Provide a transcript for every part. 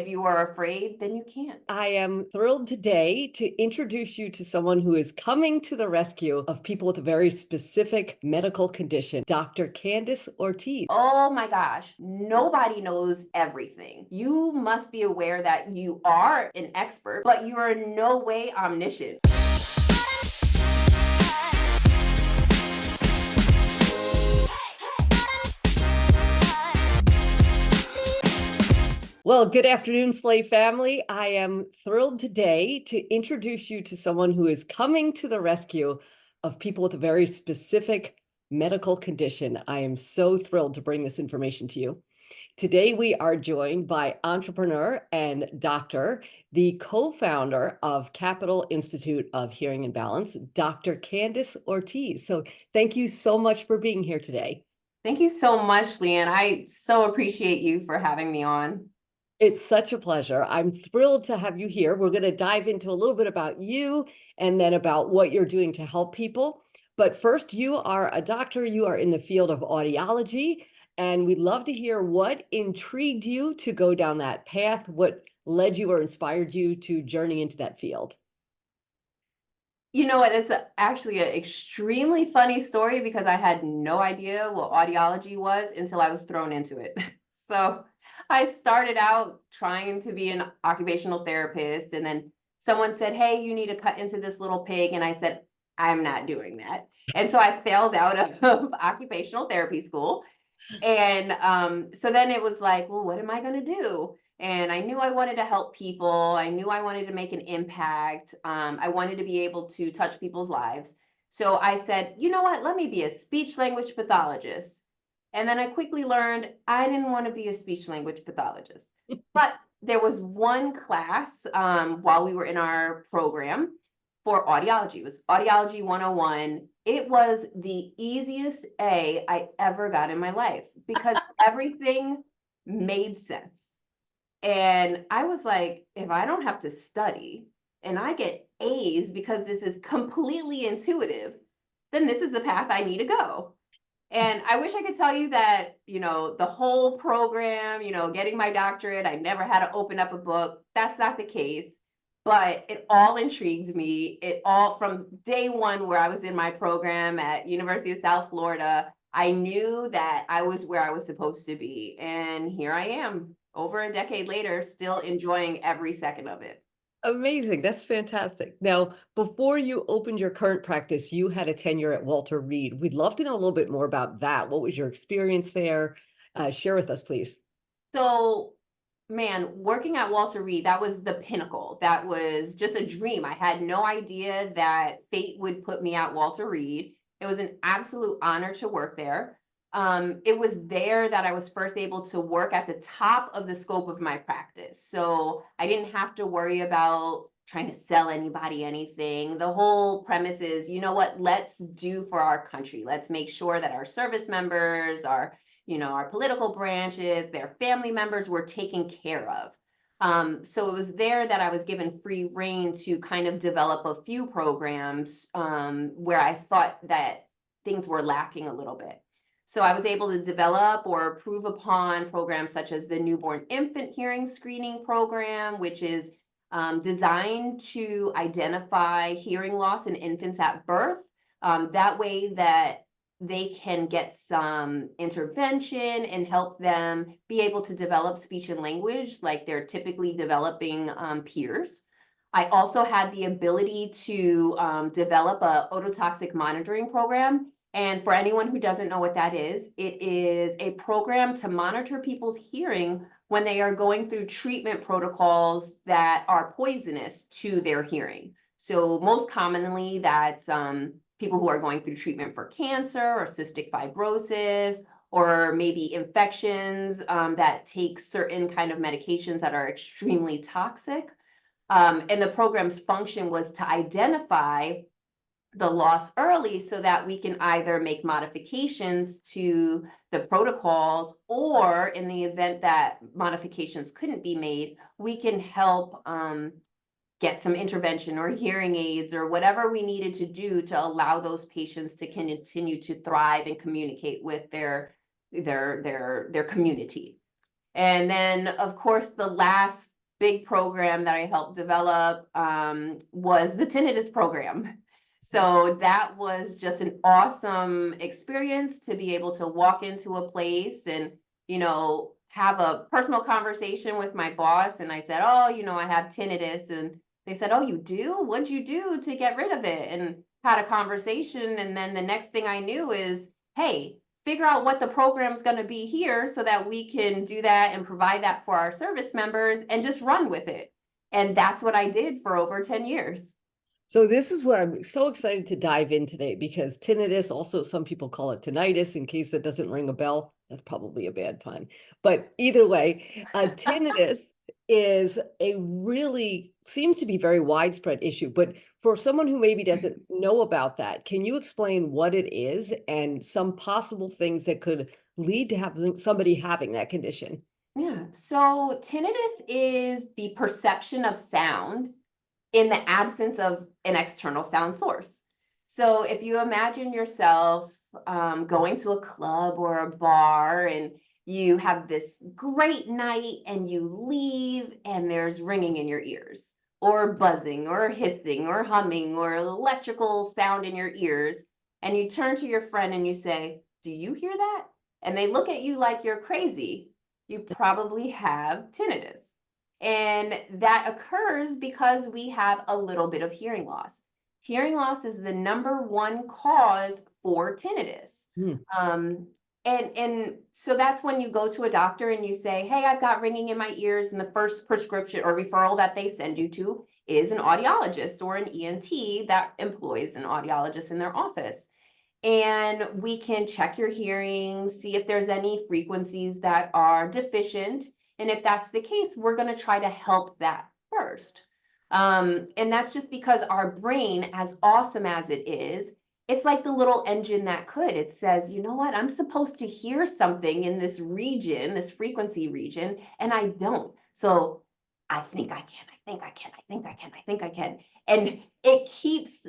If you are afraid, then you can't. I am thrilled today to introduce you to someone who is coming to the rescue of people with a very specific medical condition, Dr. Candice Ortiz. Oh my gosh, nobody knows everything. You must be aware that you are an expert, but you are in no way omniscient. Well, good afternoon, Slave family. I am thrilled today to introduce you to someone who is coming to the rescue of people with a very specific medical condition. I am so thrilled to bring this information to you. Today, we are joined by entrepreneur and doctor, the co-founder of Capital Institute of Hearing and Balance, Dr. Candice Ortiz. So thank you so much for being here today. Thank you so much, Leanne. I so appreciate you for having me on. It's such a pleasure. I'm thrilled to have you here. We're going to dive into a little bit about you and then about what you're doing to help people. But first, you are a doctor, you are in the field of audiology, and we'd love to hear what intrigued you to go down that path, what led you or inspired you to journey into that field. You know what? It's actually an extremely funny story because I had no idea what audiology was until I was thrown into it. So I started out trying to be an occupational therapist, and then someone said, "Hey, you need to cut into this little pig." And I said, "I'm not doing that." And so I failed out of occupational therapy school. And so then it was like, well, what am I going to do? And I knew I wanted to help people. I knew I wanted to make an impact. I wanted to be able to touch people's lives. So I said, you know what? Let me be a speech language pathologist. And then I quickly learned I didn't want to be a speech language pathologist. But there was one class while we were in our program for audiology. It was Audiology 101. It was the easiest A I ever got in my life because everything made sense. And I was like, if I don't have to study and I get A's because this is completely intuitive, then this is the path I need to go. And I wish I could tell you that, the whole program, getting my doctorate, I never had to open up a book. That's not the case. But it all intrigued me. It all from day one where I was in my program at University of South Florida, I knew that I was where I was supposed to be. And here I am, over a decade later, still enjoying every second of it. Amazing. That's fantastic. Now, before you opened your current practice, you had a tenure at Walter Reed. We'd love to know a little bit more about that. What was your experience there? Share with us, please. So, man, working at Walter Reed, that was the pinnacle. That was just a dream. I had no idea that fate would put me at Walter Reed. It was an absolute honor to work there. It was there that I was first able to work at the top of the scope of my practice. So I didn't have to worry about trying to sell anybody anything. The whole premise is, you know what, let's do for our country. Let's make sure that our service members, our political branches, their family members were taken care of. So it was there that I was given free reign to kind of develop a few programs where I thought that things were lacking a little bit. So I was able to develop or improve upon programs such as the newborn infant hearing screening program, which is designed to identify hearing loss in infants at birth. That way that they can get some intervention and help them be able to develop speech and language like they're typically developing peers. I also had the ability to develop a ototoxic monitoring program. And for anyone who doesn't know what that is, it is a program to monitor people's hearing when they are going through treatment protocols that are poisonous to their hearing. So most commonly, that's people who are going through treatment for cancer or cystic fibrosis, or maybe infections that take certain kind of medications that are extremely toxic. And the program's function was to identify the loss early so that we can either make modifications to the protocols, or in the event that modifications couldn't be made, we can help get some intervention or hearing aids or whatever we needed to do to allow those patients to continue to thrive and communicate with their community. And then, of course, the last big program that I helped develop was the tinnitus program. So that was just an awesome experience to be able to walk into a place and, have a personal conversation with my boss. And I said, oh, I have tinnitus. And they said, oh, you do? What'd you do to get rid of it? And had a conversation. And then the next thing I knew is, hey, figure out what the program's going to be here so that we can do that and provide that for our service members and just run with it. And that's what I did for over 10 years. So this is what I'm so excited to dive in today, because tinnitus, also some people call it tinnitus, in case that doesn't ring a bell. That's probably a bad pun. But either way, tinnitus is a really, seems to be very widespread issue. But for someone who maybe doesn't know about that, can you explain what it is and some possible things that could lead to having somebody having that condition? Yeah. So tinnitus is the perception of sound in the absence of an external sound source. So if you imagine yourself going to a club or a bar and you have this great night and you leave and there's ringing in your ears or buzzing or hissing or humming or electrical sound in your ears, and you turn to your friend and you say, do you hear that? And they look at you like you're crazy. You probably have tinnitus. And that occurs because we have a little bit of hearing loss. Hearing loss is the number one cause for tinnitus. Hmm. And so that's when you go to a doctor and you say, hey, I've got ringing in my ears, and the first prescription or referral that they send you to is an audiologist or an ENT that employs an audiologist in their office. And we can check your hearing, see if there's any frequencies that are deficient. And if that's the case, we're going to try to help that first. And that's just because our brain, as awesome as it is, it's like the little engine that could. It says, you know what, I'm supposed to hear something in this region, this frequency region, and I don't. So I think I can, I think I can, I think I can, I think I can. And it keeps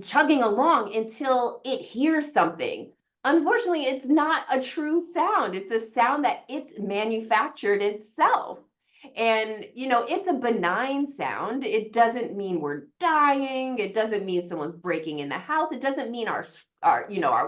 chugging along until it hears something. Unfortunately, it's not a true sound. It's a sound that it's manufactured itself. And, it's a benign sound. It doesn't mean we're dying. It doesn't mean someone's breaking in the house. It doesn't mean our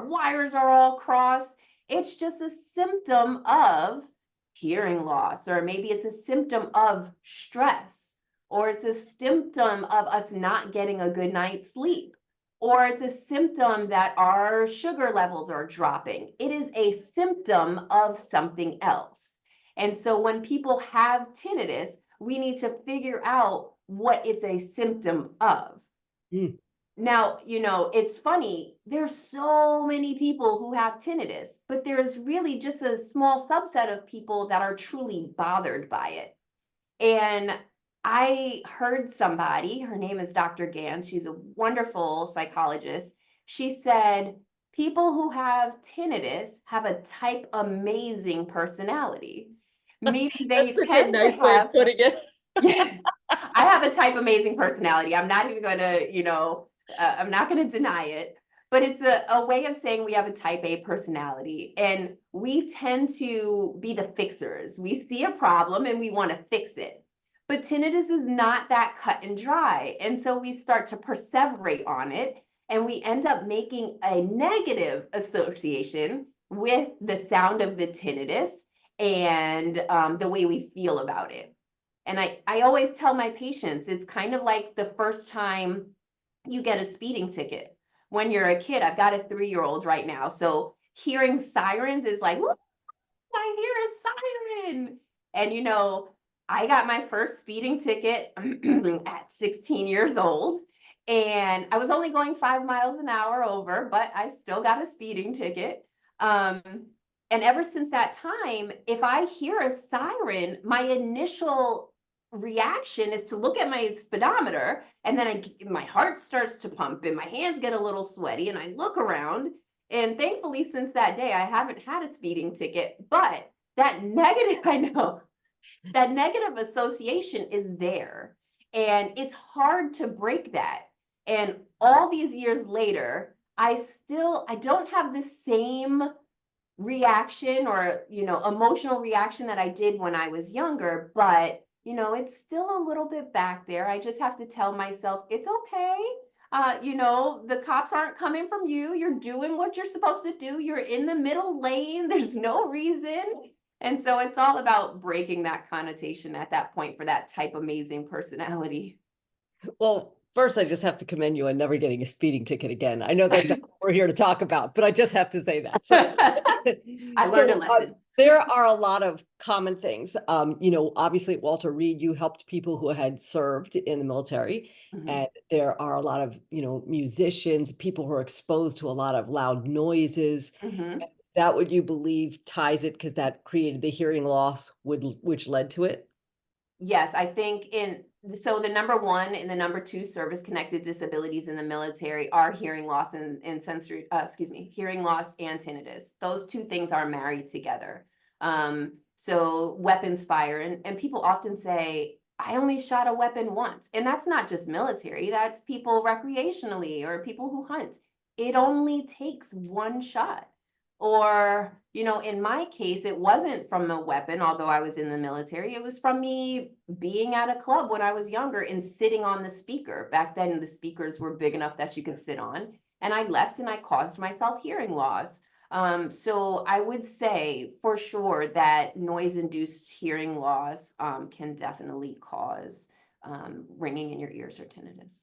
wires are all crossed. It's just a symptom of hearing loss, or maybe it's a symptom of stress, or it's a symptom of us not getting a good night's sleep, or it's a symptom that our sugar levels are dropping. It is a symptom of something else. And so when people have tinnitus, we need to figure out what it's a symptom of. Mm. Now, it's funny, there's so many people who have tinnitus, but there's really just a small subset of people that are truly bothered by it. And I heard somebody, her name is Dr. Gans, she's a wonderful psychologist. She said, people who have tinnitus have a type amazing personality, meaning That's they such a tend to nice way have, of putting it. yeah, I have a type amazing personality. I'm not even going to, I'm not going to deny it, but it's a way of saying we have a type A personality, and we tend to be the fixers. We see a problem and we want to fix it. But tinnitus is not that cut and dry. And so we start to perseverate on it, and we end up making a negative association with the sound of the tinnitus and the way we feel about it. And I always tell my patients, it's kind of like the first time you get a speeding ticket. When you're a kid, I've got a 3-year-old right now. So hearing sirens is like, I hear a siren. And I got my first speeding ticket at 16 years old. And I was only going 5 miles an hour over, but I still got a speeding ticket. And ever since that time, if I hear a siren, my initial reaction is to look at my speedometer, and then my heart starts to pump and my hands get a little sweaty, and I look around. And thankfully, since that day, I haven't had a speeding ticket, but that negative, I know, that negative association is there, and it's hard to break that. And all these years later, I don't have the same reaction or emotional reaction that I did when I was younger, but it's still a little bit back there. I just have to tell myself it's okay. The cops aren't coming from you. You're doing what you're supposed to do. You're in the middle lane. There's no reason. And so it's all about breaking that connotation at that point for that type amazing personality. Well, first, I just have to commend you on never getting a speeding ticket again. I know that's not what we're here to talk about, but I just have to say that. So, I learned a so lesson. there are a lot of common things. Obviously at Walter Reed, you helped people who had served in the military, Mhm. and there are a lot of, musicians, people who are exposed to a lot of loud noises. Mhm. That what you believe ties it because that created the hearing loss, which led to it? Yes, I think so the number one and the number two service connected disabilities in the military are hearing loss and sensory, hearing loss and tinnitus. Those two things are married together. So weapons fire, and people often say, I only shot a weapon once. And that's not just military, that's people recreationally or people who hunt. It only takes one shot. Or, in my case, it wasn't from a weapon, although I was in the military. It was from me being at a club when I was younger and sitting on the speaker. Back then, the speakers were big enough that you could sit on. And I left and I caused myself hearing loss. So I would say for sure that noise induced hearing loss can definitely cause ringing in your ears or tinnitus.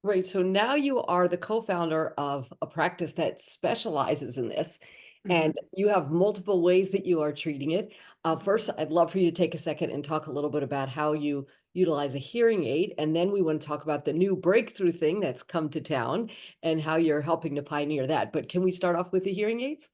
Right. So now you are the co-founder of a practice that specializes in this, Mhm. and you have multiple ways that you are treating it. First, I'd love for you to take a second and talk a little bit about how you utilize a hearing aid, and then we want to talk about the new breakthrough thing that's come to town and how you're helping to pioneer that. But can we start off with the hearing aids?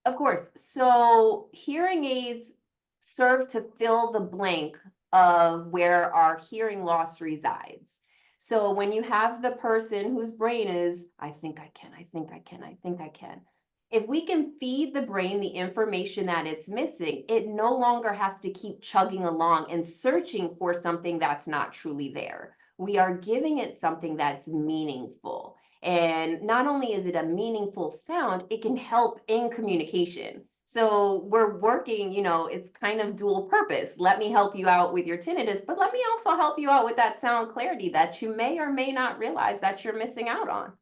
Of course. So hearing aids serve to fill the blank of where our hearing loss resides. So when you have the person whose brain is, I think I can, I think I can, I think I can. If we can feed the brain the information that it's missing, it no longer has to keep chugging along and searching for something that's not truly there. We are giving it something that's meaningful. And not only is it a meaningful sound, it can help in communication. So we're working, it's kind of dual purpose. Let me help you out with your tinnitus, but let me also help you out with that sound clarity that you may or may not realize that you're missing out on.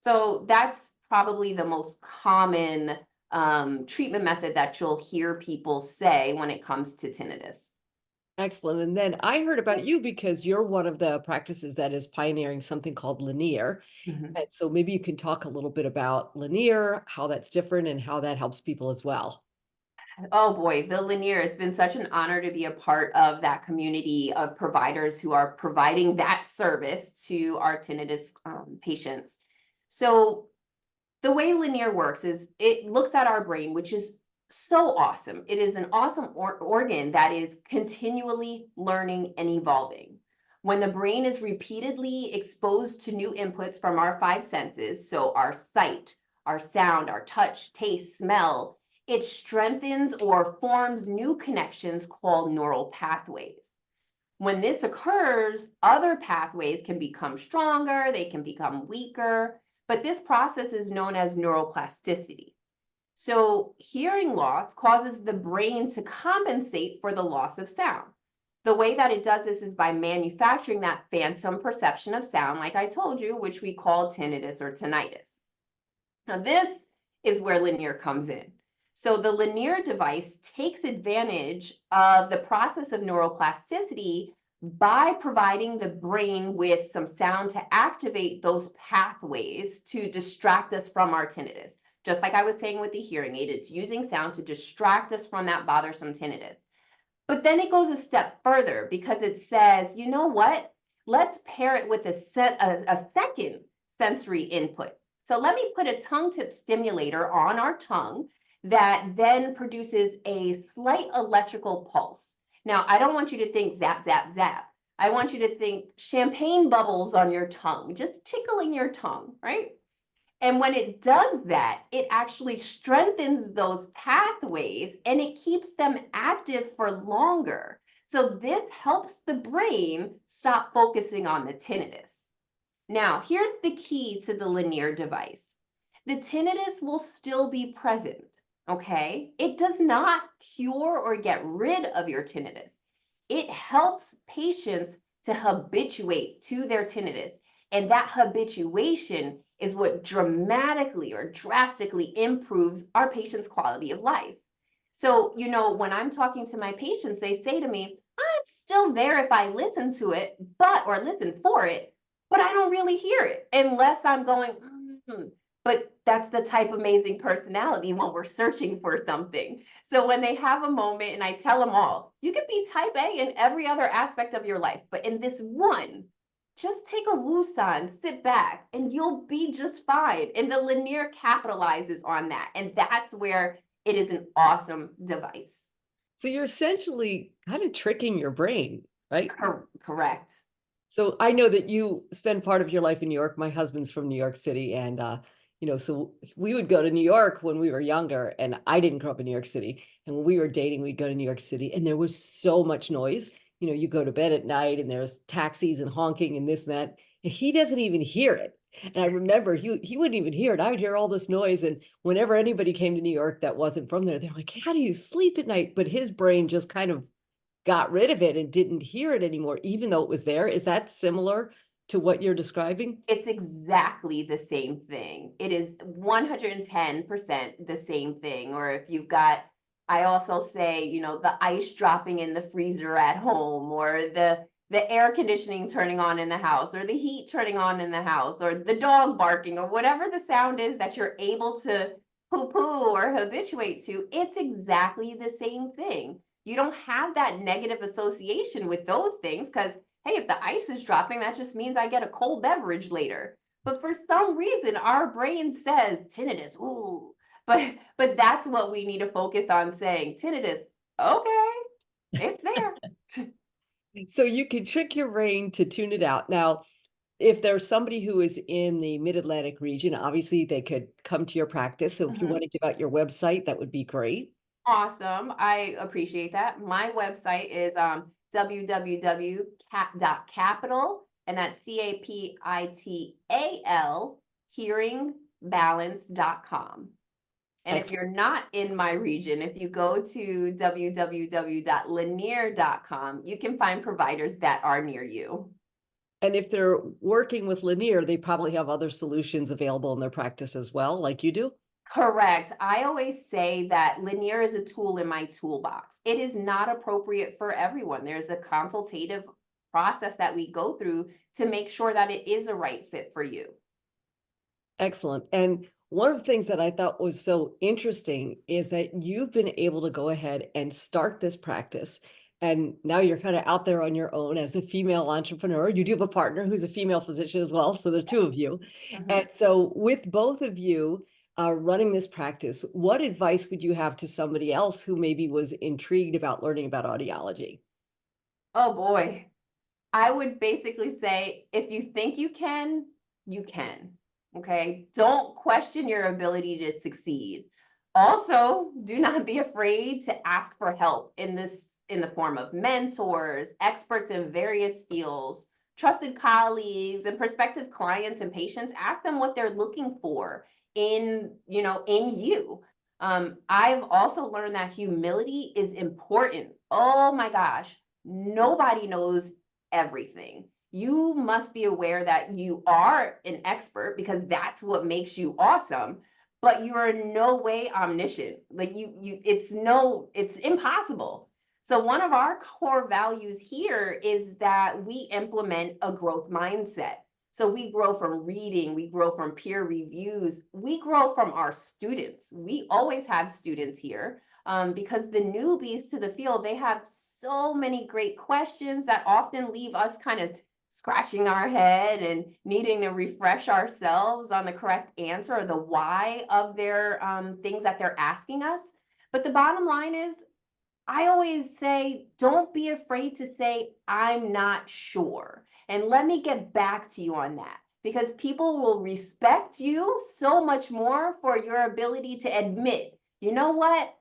So that's probably the most common treatment method that you'll hear people say when it comes to tinnitus. Excellent. And then I heard about you because you're one of the practices that is pioneering something called Lenire. Mhm. And so maybe you can talk a little bit about Lenire, how that's different and how that helps people as well. Oh boy, the Lenire, it's been such an honor to be a part of that community of providers who are providing that service to our tinnitus patients. So the way Lenire works is it looks at our brain, which is so awesome. It is an awesome organ that is continually learning and evolving. When the brain is repeatedly exposed to new inputs from our five senses, so our sight, our sound, our touch, taste, smell, it strengthens or forms new connections called neural pathways. When this occurs, other pathways can become stronger, they can become weaker, but this process is known as neuroplasticity. So, hearing loss causes the brain to compensate for the loss of sound. The way that it does this is by manufacturing that phantom perception of sound, like I told you, which we call tinnitus or tinnitus. Now, this is where Lenire comes in. So, the Lenire device takes advantage of the process of neuroplasticity by providing the brain with some sound to activate those pathways to distract us from our tinnitus. Just like I was saying with the hearing aid, it's using sound to distract us from that bothersome tinnitus. But then it goes a step further because it says, you know what? Let's pair it with a second sensory input. So let me put a tongue tip stimulator on our tongue that then produces a slight electrical pulse. Now, I don't want you to think zap, zap, zap. I want you to think champagne bubbles on your tongue, just tickling your tongue, right? And when it does that, it actually strengthens those pathways and it keeps them active for longer. So this helps the brain stop focusing on the tinnitus. Now, here's the key to the Lenire device. The tinnitus will still be present, okay? It does not cure or get rid of your tinnitus. it helps patients to habituate to their tinnitus. And that habituation is what dramatically or drastically improves our patients' quality of life. So, when I'm talking to my patients, they say to me, I'm still there if I listen to it, or listen for it, but I don't really hear it unless I'm going, "Mm." But that's the type amazing personality when we're searching for something. So when they have a moment and I tell them all, you can be type A in every other aspect of your life, but in this one, just take a woosah, sit back, and you'll be just fine. And the Lenire capitalizes on that. And that's where it is an awesome device. So you're essentially kind of tricking your brain, right? Correct. So I know that you spend part of your life in New York. My husband's from New York City, and so we would go to New York when we were younger, and I didn't grow up in New York City. And when we were dating, we'd go to New York City, and there was so much noise. You go to bed at night, and there's taxis and honking and this and that, and he doesn't even hear it. And I remember he wouldn't even hear it. I would hear all this noise, and whenever anybody came to New York that wasn't from there, they're like, "How do you sleep at night?" But his brain just kind of got rid of it and didn't hear it anymore, even though it was there. Is that similar to what you're describing? It's exactly the same thing. It is 110% the same thing. Or if you've got, I also say, the ice dropping in the freezer at home, or the air conditioning turning on in the house, or the heat turning on in the house, or the dog barking, or whatever the sound is that you're able to poo-poo or habituate to, it's exactly the same thing. You don't have that negative association with those things because, hey, if the ice is dropping, that just means I get a cold beverage later. But for some reason, our brain says tinnitus, ooh. But that's what we need to focus on, saying tinnitus, okay, it's there. So you can trick your brain to tune it out. Now, if there's somebody who is in the Mid-Atlantic region, obviously they could come to your practice. So if you want Mhm. to give out your website, that would be great. Awesome. I appreciate that. My website is www.capital, and that's CAPITAL, hearingbalance.com. And if Excellent. you're not in my region, if you go to www.lenire.com, you can find providers that are near you. And if they're working with Lenire, they probably have other solutions available in their practice as well, like you do. Correct. I always say that Lenire is a tool in my toolbox. It is not appropriate for everyone. There's a consultative process that we go through to make sure that it is a right fit for you. Excellent. And one of the things that I thought was so interesting is that you've been able to go ahead and start this practice. And now you're kind of out there on your own as a female entrepreneur. You do have a partner who's a female physician as well. So there's two of you. Mhm. And so, with both of you running this practice, what advice would you have to somebody else who maybe was intrigued about learning about audiology? Oh boy. I would basically say if you think you can, you can. Okay. Don't question your ability to succeed. Also, do not be afraid to ask for help in the form of mentors, experts in various fields, trusted colleagues, and prospective clients and patients. Ask them what they're looking for in you. I've also learned that humility is important. Oh my gosh, nobody knows everything. You must be aware that you are an expert because that's what makes you awesome, but you are in no way omniscient. Like it's impossible. So one of our core values here is that we implement a growth mindset. So we grow from reading, we grow from peer reviews, we grow from our students. We always have students here because the newbies to the field, they have so many great questions that often leave us kind of scratching our head and needing to refresh ourselves on the correct answer or the why of their things that they're asking us. But the bottom line is, I always say, don't be afraid to say, I'm not sure. And let me get back to you on that because people will respect you so much more for your ability to admit, you know what?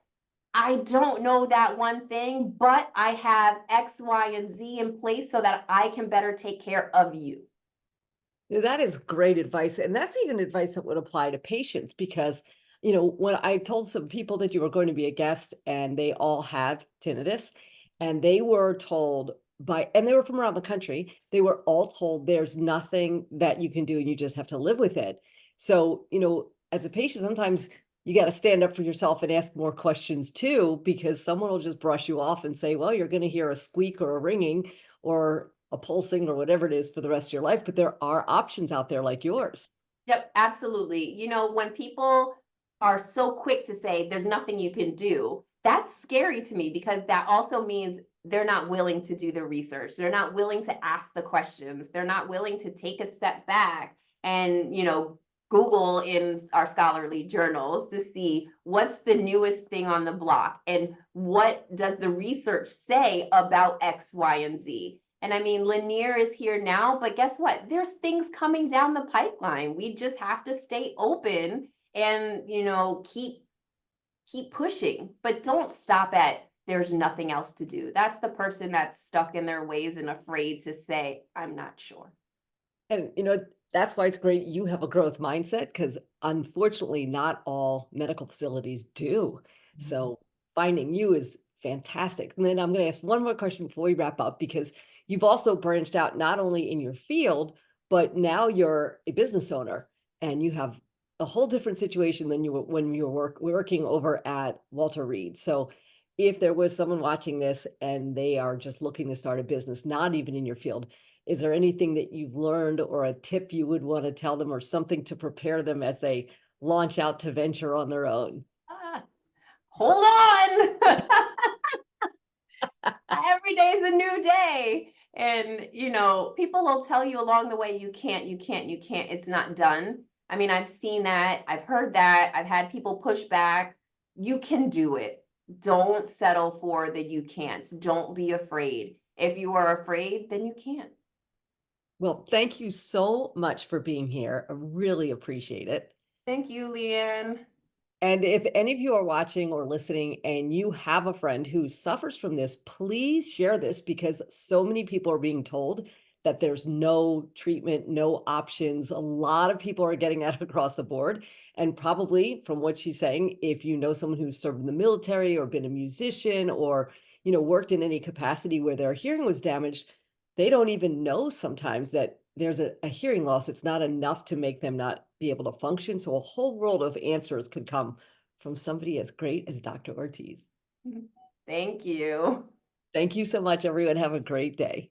I don't know that one thing, but I have X, Y, and Z in place so that I can better take care of you. That is great advice. And that's even advice that would apply to patients because, when I told some people that you were going to be a guest and they all have tinnitus, And they were told and they were from around the country, they were all told there's nothing that you can do and you just have to live with it. So, as a patient, sometimes you got to stand up for yourself and ask more questions too, because someone will just brush you off and say, well, you're going to hear a squeak or a ringing or a pulsing or whatever it is for the rest of your life. But there are options out there like yours. Yep, absolutely. When people are so quick to say there's nothing you can do, that's scary to me because that also means they're not willing to do the research. They're not willing to ask the questions. They're not willing to take a step back and, Google in our scholarly journals to see what's the newest thing on the block and what does the research say about X, Y, and Z. And I mean, Lenire is here now, but guess what? There's things coming down the pipeline. We just have to stay open and, keep pushing, but don't stop at there's nothing else to do. That's the person that's stuck in their ways and afraid to say, I'm not sure. And, that's why it's great you have a growth mindset because unfortunately, not all medical facilities do. So finding you is fantastic. And then I'm going to ask one more question before we wrap up because you've also branched out not only in your field, but now you're a business owner and you have a whole different situation than you were when you were working over at Walter Reed. So if there was someone watching this and they are just looking to start a business, not even in your field, is there anything that you've learned or a tip you would want to tell them or something to prepare them as they launch out to venture on their own? Hold on. Every day is a new day. And, people will tell you along the way, you can't, it's not done. I mean, I've seen that. I've heard that. I've had people push back. You can do it. Don't settle for that you can't. Don't be afraid. If you are afraid, then you can't. Well, thank you so much for being here. I really appreciate it. Thank you, Leanne. And if any of you are watching or listening and you have a friend who suffers from this, please share this because so many people are being told that there's no treatment, no options. A lot of people are getting that across the board. And probably from what she's saying, if you know someone who's served in the military or been a musician or, worked in any capacity where their hearing was damaged, they don't even know sometimes that there's a hearing loss. It's not enough to make them not be able to function. So a whole world of answers could come from somebody as great as Dr. Ortiz. Thank you. Thank you so much, everyone. Have a great day.